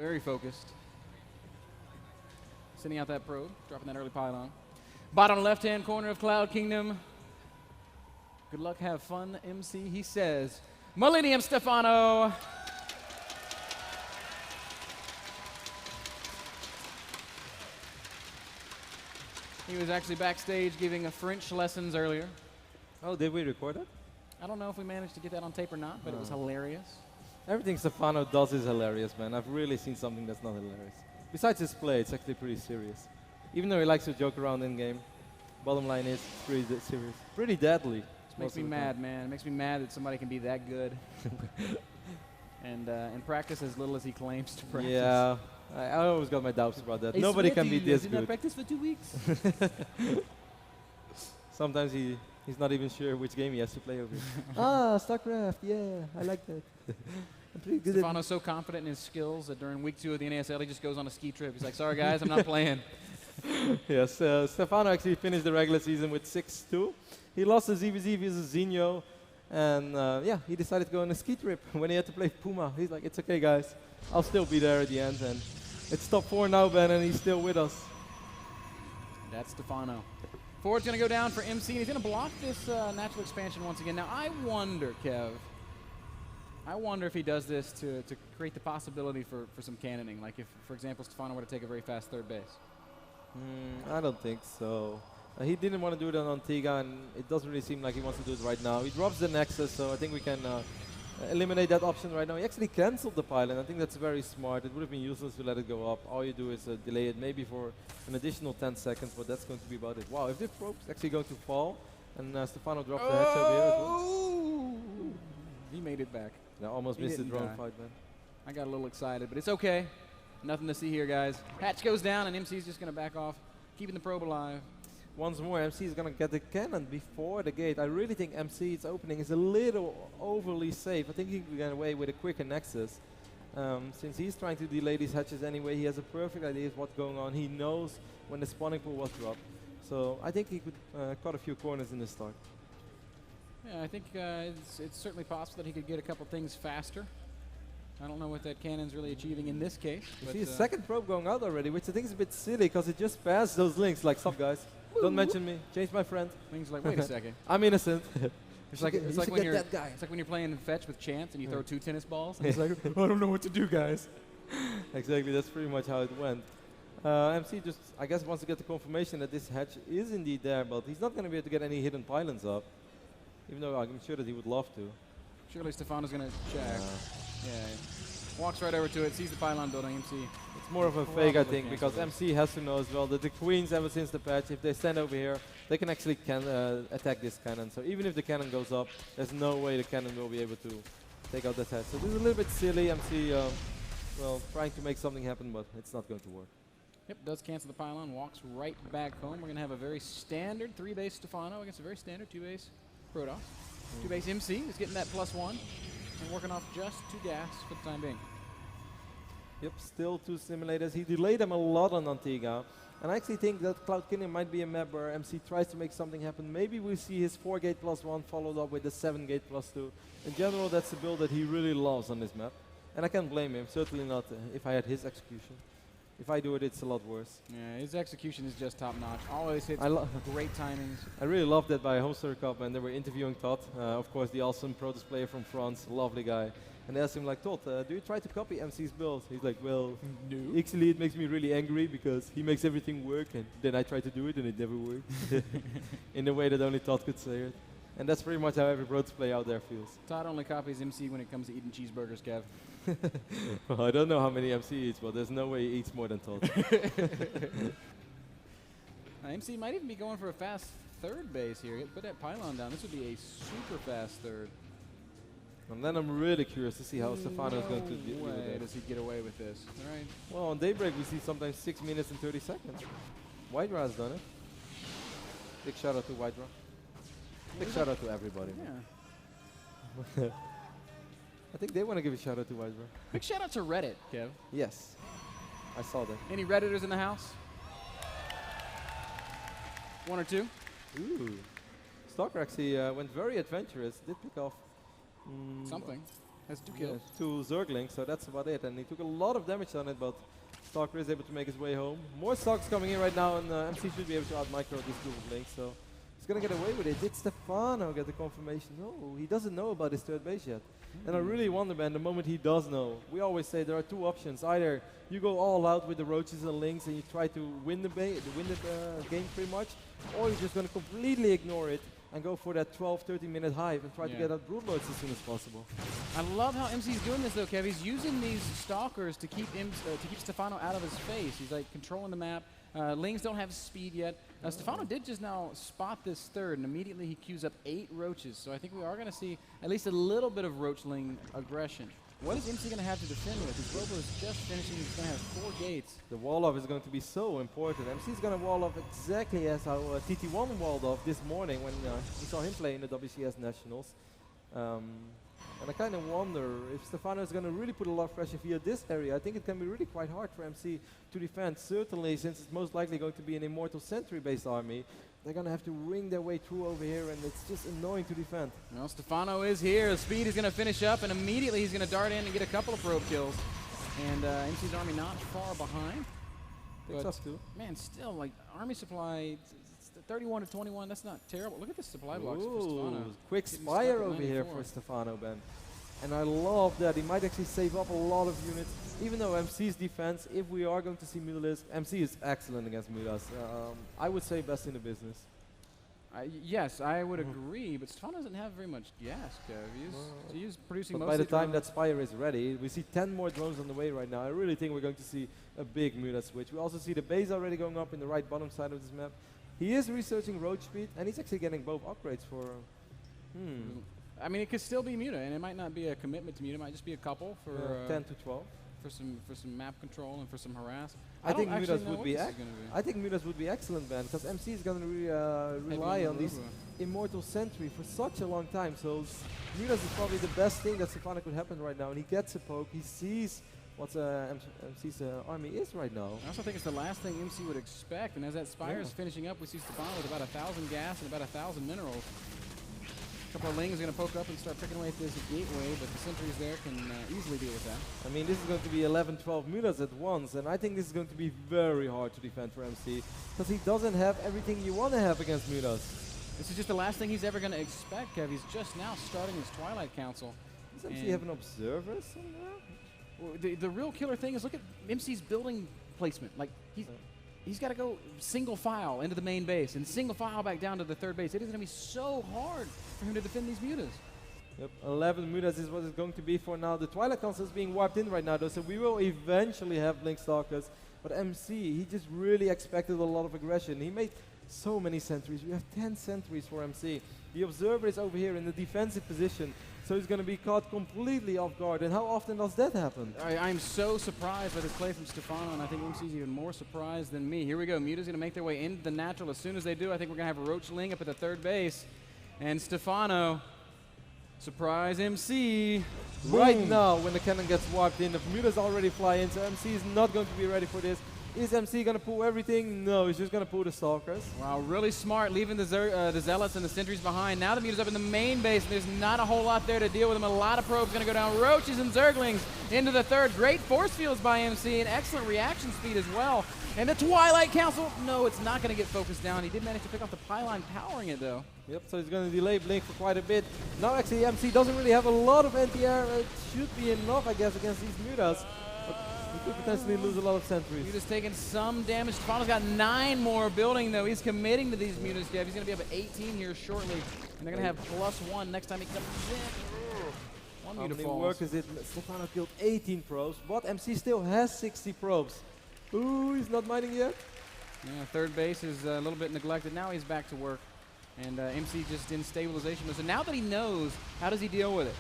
Very focused. Sending out that probe, dropping that early pylon. Bottom left-hand corner of Cloud Kingdom. Good luck, have fun, MC. He says, Millennium Stefano. He was actually backstage giving a French lessons earlier. Oh, did we record it? I don't know if we managed to get that on tape or not, but it was hilarious. Everything Stephano does is hilarious, man. I've really seen something that's not hilarious. Besides his play, it's actually pretty serious. Even though he likes to joke around in game, bottom line is it's pretty serious. Pretty deadly. It makes me mad, man. It makes me mad that somebody can be that good. And practice as little as he claims to practice. Yeah, I always got my doubts about that. Nobody can be this good. I practice for 2 weeks. Sometimes he's not even sure which game he has to play over. StarCraft, yeah, I like that. I'm pretty good. Stefano's so confident in his skills that during week 2 of the NASL, he just goes on a ski trip. He's like, sorry guys, I'm not playing. Yes, Stephano actually finished the regular season with 6-2. He lost his ZVZ versus Zinho, and yeah, he decided to go on a ski trip when he had to play Puma. He's like, it's okay guys, I'll still be there at the end, and it's top 4 now, Ben, and he's still with us. That's Stefano. Forward's going to go down for MC, and he's going to block this natural expansion once again. Now, I wonder, Kev, if he does this to create the possibility for some cannoning. Like if, for example, Stefano were to take a very fast third base. I don't think so. He didn't want to do it on Antigua, and it doesn't really seem like he wants to do it right now. He drops the Nexus, so I think we can eliminate that option right now. He actually cancelled the pylon. I think that's very smart. It would have been useless to let it go up. All you do is delay it maybe for an additional 10 seconds, but that's going to be about it. Wow, if this probe's actually going to fall, and Stefano dropped the hatch over here as well. He made it back. Yeah, almost missed the drone fight, man. I got a little excited, but it's okay. Nothing to see here, guys. Hatch goes down, and MC's just going to back off, keeping the probe alive. Once more, MC is going to get the cannon before the gate. I really think MC's opening is a little overly safe. I think he can get away with a quicker Nexus. Since he's trying to delay these hatches anyway, he has a perfect idea of what's going on. He knows when the spawning pool was dropped. So I think he could cut a few corners in the start. Yeah, I think it's certainly possible that he could get a couple things faster. I don't know what that cannon's really achieving in this case. You see his second probe going out already, which I think is a bit silly because it just passed those links like, stop guys, don't mention me, change my friend. Things like, wait a second. I'm innocent. It's like when you're playing fetch with Chance and you throw 2 tennis balls and he's like, I don't know what to do, guys. Exactly, that's pretty much how it went. MC just, I guess, wants to get the confirmation that this hatch is indeed there, but he's not going to be able to get any hidden pylons up, even though I'm sure that he would love to. Surely Stefano's going to check. Yeah. Walks right over to it, sees the pylon building, MC. It's more of a fake, I think, because MC has to know as well that the queens, ever since the patch, if they stand over here, they can actually attack this cannon. So even if the cannon goes up, there's no way the cannon will be able to take out that hatch. So this is a little bit silly. MC, well, trying to make something happen, but it's not going to work. Yep, does cancel the pylon, walks right back home. We're going to have a very standard 3-base Stefano against a very standard 2-base Protoss. 2-base MC is getting that +1 and working off just 2 gas for the time being. Yep, still 2 simulators. He delayed them a lot on Antigua. And I actually think that Cloud Kingdom might be a map where MC tries to make something happen. Maybe we see his 4-gate +1 followed up with the 7-gate +2. In general, that's a build that he really loves on this map. And I can't blame him, certainly not if I had his execution. If I do it, it's a lot worse. Yeah, his execution is just top-notch. Always hits great timings. I really loved that by Hoster Cup, and they were interviewing Todd, of course, the awesome Protoss player from France, lovely guy. And they asked him, like, Todd, do you try to copy MC's build? He's like, well, no. Actually, it makes me really angry because he makes everything work, and then I try to do it, and it never works. In a way that only Todd could say it. And that's pretty much how every Protoss player out there feels. Todd only copies MC when it comes to eating cheeseburgers, Kev. Well, I don't know how many MC eats, but there's no way he eats more than Todd. MC might even be going for a fast third base here. Put that pylon down. This would be a super fast third. And then I'm really curious to see how Stefano is going to deal with it. Does he get away with this? All right. Well, on Daybreak we see sometimes 6 minutes and 30 seconds. Wydra has done it. Big shout out to Wydra. Big shout out to everybody. Yeah. I think they want to give a shout out to Wydra. Big shout out to Reddit, Kev. Yes. I saw that. Any Redditors in the house? 1 or 2? Ooh. Stalker actually went very adventurous. Did pick off something. That's 2 kills. 2 Zerglings, so that's about it. And he took a lot of damage on it, but Stalker is able to make his way home. More Stalkers coming in right now, and MC should be able to out-micro this group of Lings, so he's gonna get away with it. Did Stefano get the confirmation? No, he doesn't know about his third base yet. And I really wonder, man, the moment he does know, we always say there are 2 options. Either you go all out with the Roaches and Lings and you try to win the game pretty much, or you're just gonna completely ignore it and go for that 12-13 minute hive and try to get out Brood Lords as soon as possible. I love how MC's doing this though, Kev. He's using these Stalkers to keep Stefano out of his face. He's like controlling the map. Lings don't have speed yet. Stefano did just now spot this third, and immediately he queues up 8 Roaches. So I think we are going to see at least a little bit of Roachling aggression. What is MC going to have to defend with? His Robo is just finishing. He's going to have 4 gates. The wall off is going to be so important. MC is going to wall off exactly as how TT1 walled off this morning when we saw him play in the WCS Nationals. And I kind of wonder if Stefano is going to really put a lot of pressure via this area. I think it can be really quite hard for MC to defend. Certainly, since it's most likely going to be an Immortal Sentry-based army, they're going to have to ring their way through over here, and it's just annoying to defend. Well, Stefano is here. Speed is going to finish up, and immediately he's going to dart in and get a couple of probe kills. And MC's army not far behind. Takes us too. Man, still, like, army supply, 31 to 21, that's not terrible. Look at the supply blocks for Stefano. Quick Spire over here for Stefano, Ben. And I love that. He might actually save up a lot of units. Even though MC's defense, if we are going to see mutalisk, MC is excellent against mutas. I would say best in the business. Yes, I would agree, but Stefano doesn't have very much gas, Kev. He's producing but mostly by the time drones. that Spire is ready, we see 10 more drones on the way right now. I really think we're going to see a big muta switch. We also see the base already going up in the right bottom side of this map. He is researching road speed, and he's actually getting both upgrades for... I mean, it could still be muta, and it might not be a commitment to muta. It might just be a couple for 10 to 12. for some map control and for some harass. I think mutas would be. I think mutas would be excellent, man, because MC is going to rely on these Immortal Sentry for such a long time. So mutas is probably the best thing that Stefano could happen right now. And he gets a poke. He sees what MC's army is right now. I also think it's the last thing MC would expect. And as that Spire is finishing up, we see Stefano with about 1,000 gas and about 1,000 minerals. A couple of Lings are going to poke up and start picking away at this gateway, but the sentries there can easily deal with that. I mean, this is going to be 11, 12 mutas at once, and I think this is going to be very hard to defend for MC, because he doesn't have everything you want to have against mutas. This is just the last thing he's ever going to expect, Kev. He's just now starting his Twilight Council. Does MC have an observer somewhere? Well, the real killer thing is look at MC's building placement. Like, he's got to go single file into the main base and single file back down to the third base. It is going to be so hard for him to defend these mutas. Yep, 11 mutas is what it's going to be for now. The Twilight Council is being wiped in right now, though, so we will eventually have Blink Stalkers. But MC, he just really expected a lot of aggression. He made so many sentries. We have 10 sentries for MC. The Observer is over here in the defensive position, so he's going to be caught completely off guard. And how often does that happen? I'm so surprised by this play from Stefano, and I think MC's even more surprised than me. Here we go. Muta's going to make their way into the natural. As soon as they do, I think we're going to have Roachling up at the third base. And Stefano, surprise MC. Right now, when the cannon gets wiped in, the mutas already fly in, so MC is not going to be ready for this. Is MC going to pull everything? No, he's just going to pull the Stalkers. Wow, really smart, leaving the Zealots and the Sentries behind. Now the Muta's up in the main base, and there's not a whole lot there to deal with them. A lot of probes going to go down. Roaches and Zerglings into the third. Great force fields by MC, and excellent reaction speed as well. And the Twilight Council, no, it's not going to get focused down. He did manage to pick off the pylon powering it, though. Yep, so he's going to delay Blink for quite a bit. Now actually MC doesn't really have a lot of anti-air. It should be enough, I guess, against these mutas. He could potentially lose a lot of sentries. Muta's taking some damage. Stefano's got 9 more building, though. He's committing to these mutas, Kev. He's going to be up at 18 here shortly. And they're going to have +1 next time he comes in. One How muta many falls. work is it? Stefano killed 18 probes, but MC still has 60 probes. Ooh, he's not mining yet. Yeah, third base is a little bit neglected. Now he's back to work. And MC just in stabilization. So now that he knows, how does he deal with it?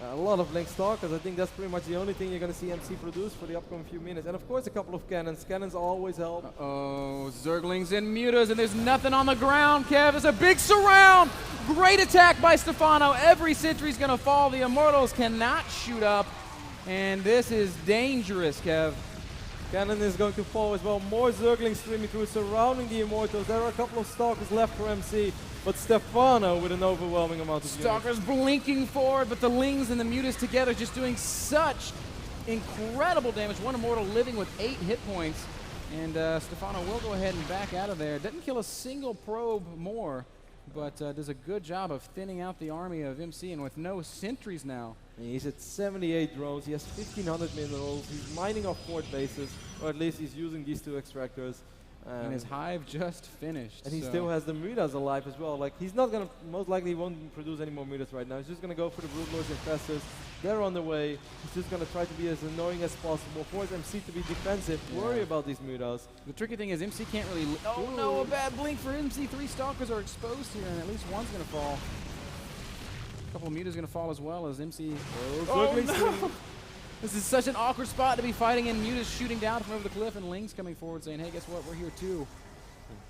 A lot of Blink Stalkers. I think that's pretty much the only thing you're going to see MC produce for the upcoming few minutes. And of course, a couple of cannons. Cannons always help. Uh-oh, Zerglings and mutas, and there's nothing on the ground, Kev. It's a big surround. Great attack by Stefano. Every sentry's going to fall. The Immortals cannot shoot up. And this is dangerous, Kev. Cannon is going to fall as well. More Zerglings streaming through, surrounding the Immortals. There are a couple of Stalkers left for MC, but Stefano with an overwhelming amount of Stalkers blinking forward, but the Lings and the Mutas together just doing such incredible damage. One Immortal living with 8 hit points. And Stefano will go ahead and back out of there. Doesn't kill a single probe more, but does a good job of thinning out the army of MC, and with no sentries now. He's at 78 drones, he has 1,500 minerals, he's mining off fort bases, or at least he's using these 2 extractors. And his hive just finished. And he still has the mutas alive as well. Like, he's not gonna, most likely won't produce any more mutas right now. He's just gonna go for the Broodlords Infestors. They're on the way. He's just gonna try to be as annoying as possible, force MC to be defensive, worry about these mutas. The tricky thing is MC can't really, oh no, a bad blink for MC. 3 Stalkers are exposed here, and at least one's gonna fall. A couple of mutas gonna fall as well as MC. Oh no! This is such an awkward spot to be fighting in. Mutas shooting down from over the cliff, and Lings coming forward saying, hey, guess what? We're here too.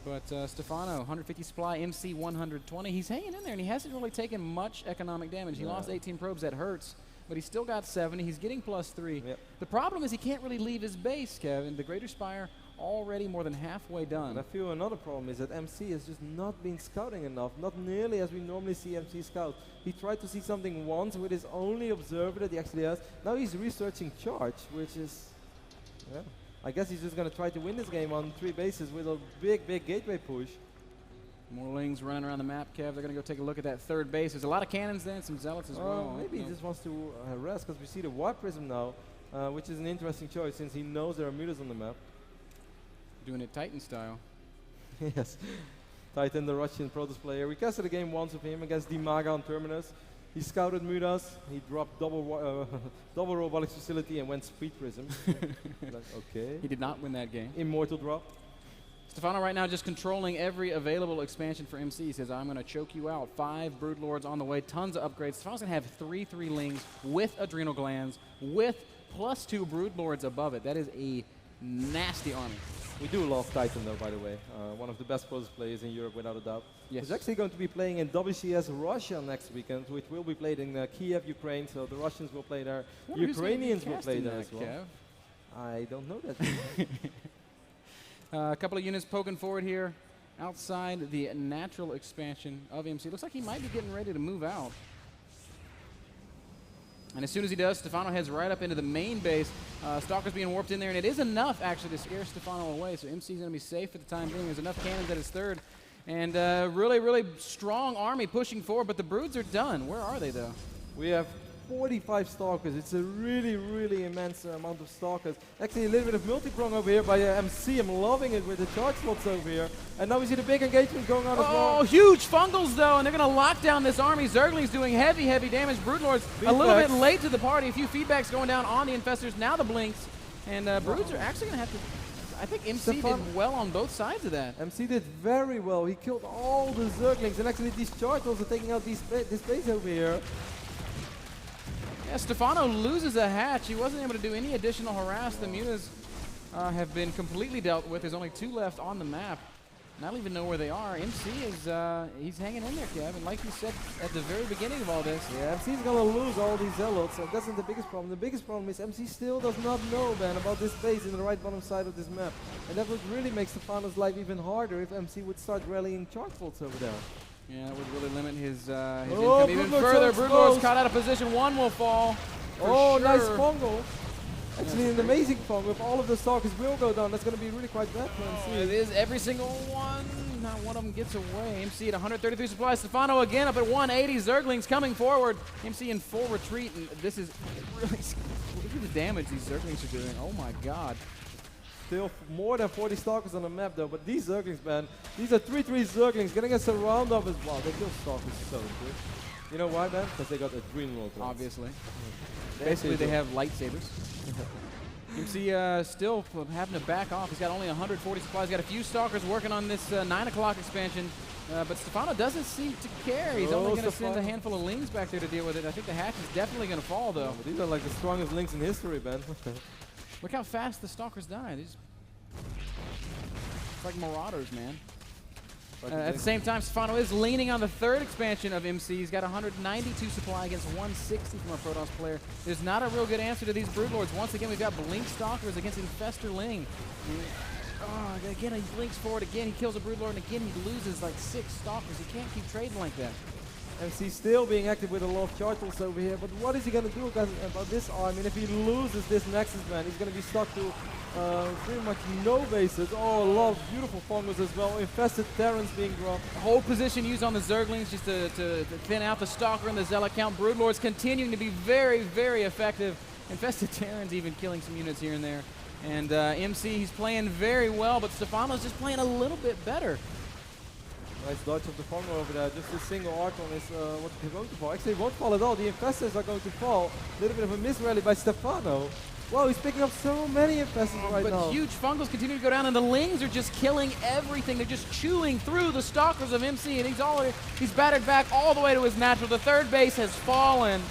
But Stefano, 150 supply, MC 120. He's hanging in there, and he hasn't really taken much economic damage. He lost 18 probes. That hurts. But he's still got 70. He's getting +3. Yep. The problem is he can't really leave his base, Kevin. The Greater Spire already more than halfway done. And I feel another problem is that MC has just not been scouting enough, not nearly as we normally see MC scout. He tried to see something once with his only observer that he actually has. Now he's researching charge, which is, yeah, I guess he's just going to try to win this game on 3 bases with a big gateway push. More Lings running around the map, Kev. They're going to go take a look at that 3rd base. There's a lot of cannons there and some zealots as well. Maybe he just wants to harass, because we see the Warp Prism now, which is an interesting choice since he knows there are mutas on the map. Doing it Titan style. Yes. Titan, the Russian Protoss player. We casted a game once with him against Dimaga on Terminus. He scouted mutas. He dropped double robotics facility and went Speed Prism. Like, okay. He did not win that game. Immortal drop. Stefano right now just controlling every available expansion for MC. He says, I'm going to choke you out. 5 Broodlords on the way. Tons of upgrades. Stefano's going to have 3 Lings with Adrenal Glands with +2 Broodlords above it. That is a nasty army. We do love Titan though, by the way. One of the best Protoss players in Europe, without a doubt. Yes. He's actually going to be playing in WCS Russia next weekend, which will be played in Kiev, Ukraine. So the Russians will play there. Ukrainians will play there as well. Kev? I don't know that. A couple of units poking forward here outside the natural expansion of MC. Looks like he might be getting ready to move out. And as soon as he does, Stefano heads right up into the main base. Stalker's being warped in there, and it is enough, actually, to scare Stefano away. So MC's going to be safe for the time being. There's enough cannons at his 3rd. And really strong army pushing forward, but the Broods are done. Where are they, though? We have 45 Stalkers. It's a really immense amount of Stalkers. Actually, a little bit of multi-prong over here by MC. I'm loving it with the charge slots over here. And now we see the big engagement going on as well. Oh, huge Fungals, though, and they're going to lock down this army. Zergling's doing heavy damage. Broodlords a little bit late to the party. A few feedbacks going down on the Infestors. Now the Blinks. And Broods are actually going to have to... I think MC did well on both sides of that. MC did very well. He killed all the Zerglings. And actually, these charge are taking out this base over here. Yeah, Stefano loses a hatch. He wasn't able to do any additional harass. The mutas have been completely dealt with. There's only 2 left on the map. And I don't even know where they are. MC is he's hanging in there, Kev. And like you said at the very beginning of all this. Yeah, MC's gonna lose all these zealots. So that's not the biggest problem. The biggest problem is MC still does not know, man, about this base in the right bottom side of this map. And that would really make Stefano's life even harder if MC would start rallying charge bolts over there. Yeah, it would really limit his income even further. Broodlord's caught out of position. 1 will fall. Oh, sure. Nice fungal. Actually, an amazing fungal. If all of the Stalkers will go down, that's going to be really quite bad for MC. It is every single one. Not one of them gets away. MC at 133 supplies. Stefano again up at 180. Zerglings coming forward. MC in full retreat. And this is really... Look at the damage these Zerglings are doing. Oh, my God. Still more than 40 Stalkers on the map though, but these Zerglings, man, these are 3/3 Zerglings getting us around of as well. They kill Stalkers so good. You know why, man? Because they got Adrenal Glands. Obviously. Basically, they have lightsabers. MC still having to back off. He's got only 140 supplies. He's got a few Stalkers working on this 9 o'clock expansion. But Stefano doesn't seem to care. He's only going to send a handful of Lings back there to deal with it. I think the hatch is definitely going to fall, though. These are like the strongest Lings in history, man. Look how fast the Stalkers die. It's like marauders, man. At the same time, Stefano is leaning on the third expansion of MC. He's got 192 supply against 160 from a Protoss player. There's not a real good answer to these Broodlords. Once again, we've got Blink Stalkers against Infesterling. Again, he blinks forward again. He kills a Broodlord, and again, he loses like 6 Stalkers. He can't keep trading like that. MC still being active with a lot of chartles over here, but what is he going to do about this arm? I mean, if he loses this Nexus, man, he's going to be stuck to pretty much no bases. Oh, a lot of beautiful fungos as well. Infested Terrans being dropped. Hold position used on the Zerglings just to thin out the Stalker and the Zealot count. Broodlords continuing to be very, very effective. Infested Terrans even killing some units here and there. And MC, he's playing very well, but Stefano's just playing a little bit better. Nice dodge of the Fungo over there. Just a single Archon is what they're going to fall. Actually, it won't fall at all. The Infestors are going to fall. A little bit of a misrally by Stefano. Wow, he's picking up so many Infestors right now. But huge Fungals continue to go down, and the Lings are just killing everything. They're just chewing through the Stalkers of MC, and he's battered back all the way to his natural. The third base has fallen.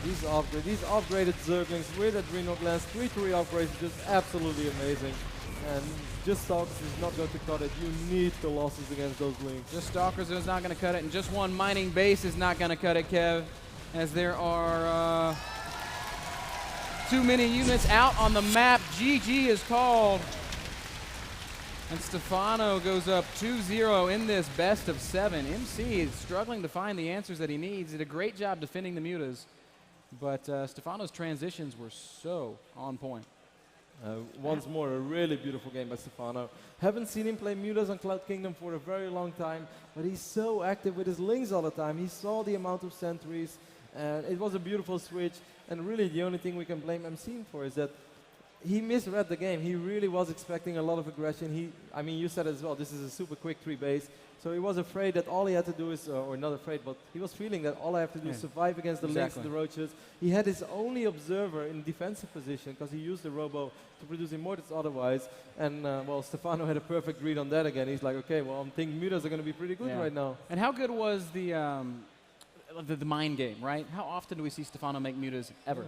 These upgraded Zerglings with Adrenal Glands, 3-3 upgrades, just absolutely amazing. And just Stalkers is not going to cut it. You need the losses against those Lings. Just Stalkers is not going to cut it, and just one mining base is not going to cut it, Kev, as there are too many units out on the map. GG is called. And Stefano goes up 2-0 in this best of 7. MC is struggling to find the answers that he needs. He did a great job defending the mutas, but Stefano's transitions were so on point. Once more, a really beautiful game by Stefano. Haven't seen him play mutas on Cloud Kingdom for a very long time, but he's so active with his Lings all the time. He saw the amount of sentries, and it was a beautiful switch. And really, the only thing we can blame MC for is that he misread the game. He really was expecting a lot of aggression. I mean, you said it as well, this is a super quick 3 base. So he was afraid that all he had to do is, or not afraid, but he was feeling that all I have to do is survive against the Lings and the Roaches. He had his only observer in defensive position because he used the Robo to produce Immortals otherwise. And, well, Stefano had a perfect read on that again. He's like, okay, well, I'm thinking mutas are going to be pretty good right now. And how good was the mind game, right? How often do we see Stefano make mutas ever?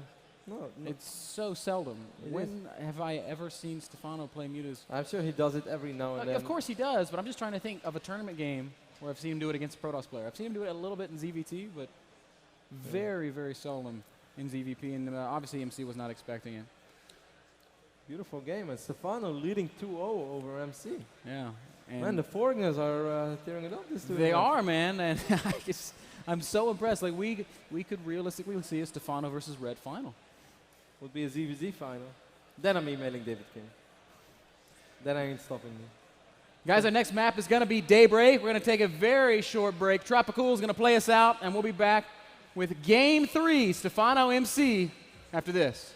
No, it's so seldom. When have I ever seen Stefano play mutas? I'm sure he does it every now and then. Of course he does, but I'm just trying to think of a tournament game where I've seen him do it against a Protoss player. I've seen him do it a little bit in ZVT, but very, very seldom in ZVP, and obviously MC was not expecting it. Beautiful game, and Stefano leading 2-0 over MC. Yeah. And man, the foreigners are tearing it up this tournament. They are, man, and I'm so impressed. Like, we could realistically see a Stefano versus Red final. Would be a ZVZ final. Then I'm emailing David King. Then I ain't stopping me. Guys, our next map is going to be Daybreak. We're going to take a very short break. Tropicool is going to play us out, and we'll be back with Game 3, Stefano MC, after this.